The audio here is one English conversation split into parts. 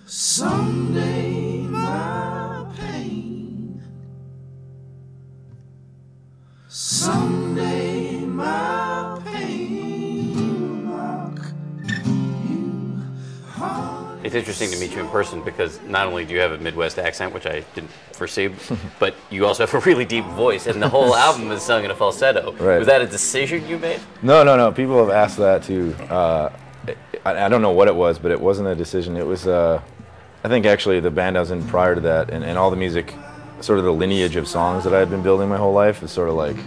Someday my pain, someday my pain will mark you hard. It's interesting to meet you in person because not only do you have a Midwest accent, which I didn't foresee, but you also have a really deep voice, and the whole album is sung in a falsetto. Right. Was that a decision you made? No. People have asked that too. I don't know what it was, but it wasn't a decision. It was, I think actually the band I was in prior to that, and all the music, sort of the lineage of songs that I had been building my whole life is sort of like,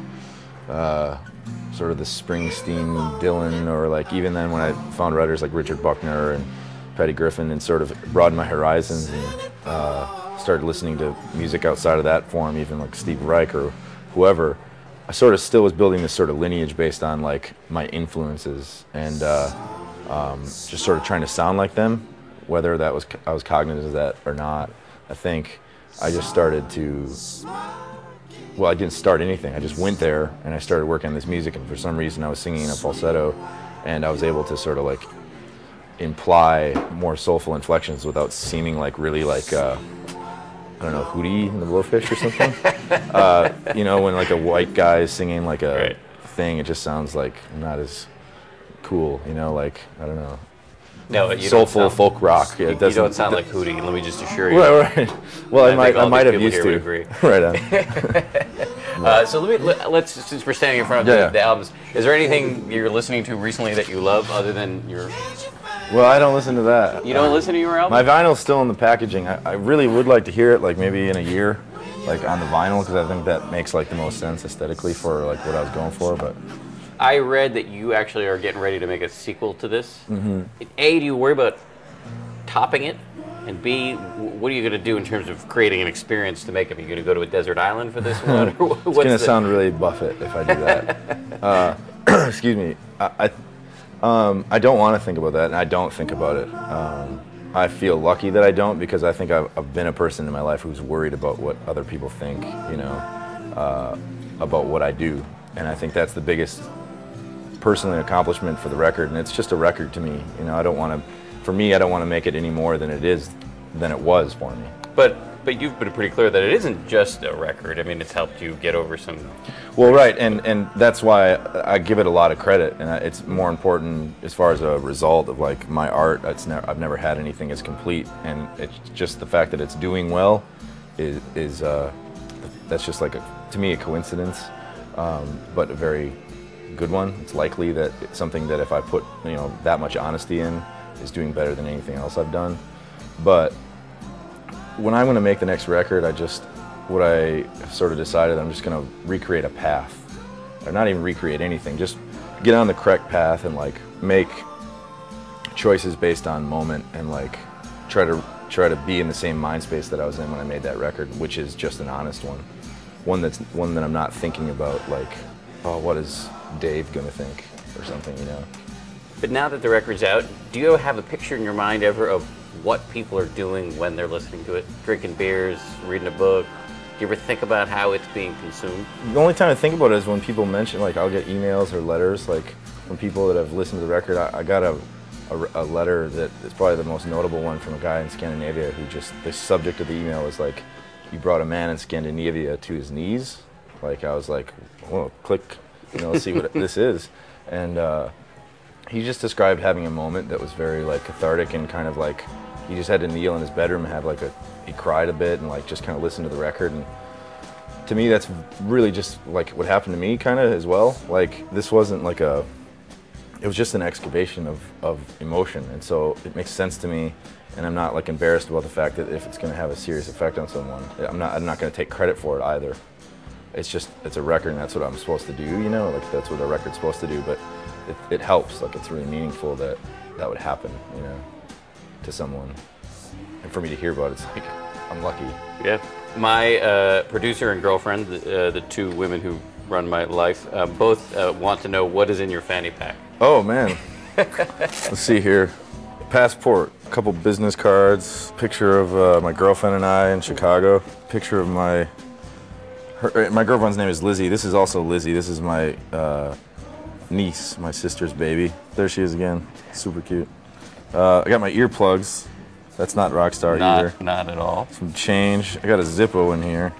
sort of the Springsteen, Dylan, or like even then when I found writers like Richard Buckner and Patty Griffin and sort of broadened my horizons and started listening to music outside of that form, even like Steve Reich or whoever, I sort of still was building this sort of lineage based on like my influences and just sort of trying to sound like them, whether that was I was cognizant of that or not. I think I just started to, well, I didn't start anything. I just went there and I started working on this music, and for some reason I was singing in a falsetto, and I was able to sort of like imply more soulful inflections without seeming like really like I don't know, Hootie and the Blowfish or something. You know, when like a white guy is singing like a thing, it just sounds like not as cool. You know, like I don't know. No, you soulful don't sound, folk rock. Yeah, you don't sound like Hootie. Let me just assure you. Right. Well, I might have used to. Agree. Right on. So let's since we're standing in front of the albums, is there anything you're listening to recently that you love other than your? Well, I don't listen to that. You don't listen to your album? My vinyl's still in the packaging. I really would like to hear it, like maybe in a year, like on the vinyl, because I think that makes like the most sense aesthetically for like what I was going for. But I read that you actually are getting ready to make a sequel to this. Mm-hmm. A, do you worry about topping it? And B, what are you going to do in terms of creating an experience to make it? Are you going to go to a desert island for this one? It's going to sound really Buffett if I do that. Excuse me. I don't want to think about that, and I don't think about it. I feel lucky that I don't, because I think I've been a person in my life who's worried about what other people think, you know, about what I do. And I think that's the biggest personal accomplishment for the record, and it's just a record to me. You know, I don't want to, for me, I don't want to make it any more than it was for me. But you've been pretty clear that it isn't just a record. I mean, it's helped you get over some... Well, right, and that's why I give it a lot of credit, and it's more important as far as a result of like my art. I've never had anything as complete, and it's just the fact that it's doing well is that's just like to me a coincidence, but a very good one. It's likely that it's something that if I put that much honesty in, is doing better than anything else I've done. But when I'm going to make the next record, what I sort of decided, I'm just going to recreate a path, or not even recreate anything, just get on the correct path and like make choices based on moment, and like try to be in the same mind space that I was in when I made that record, which is just an honest one that I'm not thinking about like, oh, what is Dave going to think or something, you know. But now that the record's out, do you have a picture in your mind ever of what people are doing when they're listening to it? Drinking beers, reading a book? Do you ever think about how it's being consumed? The only time I think about it is when people mention, like I'll get emails or letters, like from people that have listened to the record. I got a letter that is probably the most notable one from a guy in Scandinavia who just, the subject of the email was like, you brought a man in Scandinavia to his knees. Like I was like, well, click, let's see what this is. And he just described having a moment that was very like cathartic, and kind of like he just had to kneel in his bedroom and have like he cried a bit and like just kind of listen to the record. And to me, that's really just like what happened to me kind of as well. Like this wasn't like it was just an excavation of emotion, and so it makes sense to me, and I'm not like embarrassed about the fact that if it's going to have a serious effect on someone, I'm not going to take credit for it either. It's a record, and that's what I'm supposed to do, like that's what a record's supposed to do. But it helps, like it's really meaningful that would happen, to someone, and for me to hear about it, it's like I'm lucky. Yeah, my producer and girlfriend, the two women who run my life, both want to know what is in your fanny pack. Oh man, let's see here. Passport, a couple business cards, picture of my girlfriend and I in Chicago, picture of my girlfriend's name is Lizzie. This is also Lizzie. This is my my sister's baby. There she is again, super cute. I got my earplugs, That's not Rockstar either. Not at all. Some change. I got a Zippo in here.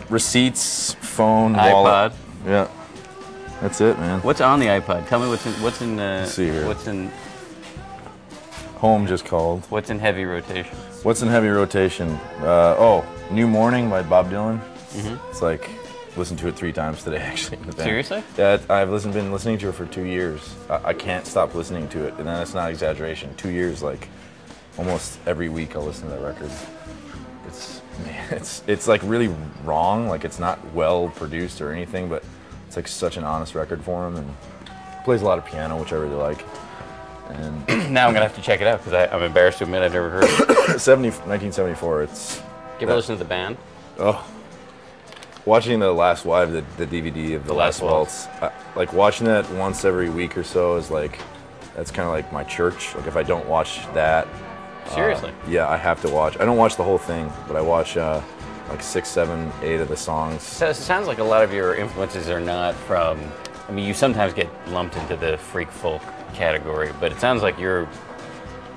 Receipts, phone, iPod. wallet. Yeah. That's it, man. What's on the iPod? Tell me what's in Let's see here. what's in Home just called. what's in heavy rotation. What's in heavy rotation? New Morning by Bob Dylan. It's like, listened to it 3 times today, actually. In the band. Seriously? Yeah, I've been listening to it for 2 years. I can't stop listening to it, and that's not exaggeration. 2 years, like, almost every week I'll listen to that record. It's like really wrong. Like, it's not well produced or anything, but it's like such an honest record for him, and plays a lot of piano, which I really like. And Now I'm gonna have to check it out because I'm embarrassed to admit I've never heard of it. 1974. It's. Do you ever listen to the band? Oh, watching The Last Wife, the DVD of The Last Waltz, like watching that once every week or so is like, that's kind of like my church. Like if I don't watch that, Seriously? yeah, I have to watch. I don't watch the whole thing, but I watch like 6, 7, 8 of the songs. So it sounds like a lot of your influences are not from. I mean, you sometimes get lumped into the freak folk category, but it sounds like you're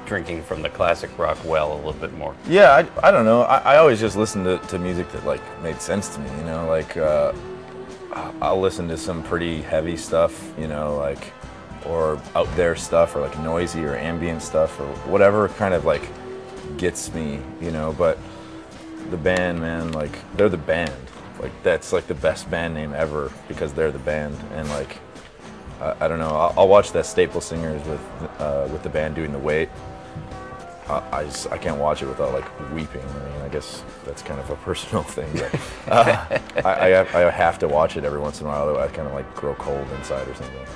drinking from the classic rock well a little bit more. Yeah, I don't know. I always just listen to music that like made sense to me, you know, like I'll listen to some pretty heavy stuff, you know, like, or out there stuff, or like noisy or ambient stuff, or whatever kind of like gets me, you know. But the band, man, like they're the band. Like that's like the best band name ever because they're the band. And like I don't know, I'll watch that Staple Singers with the band doing The Wait. I can't watch it without like weeping. I mean, I guess that's kind of a personal thing, but I have to watch it every once in a while. Otherwise, I kind of like grow cold inside or something.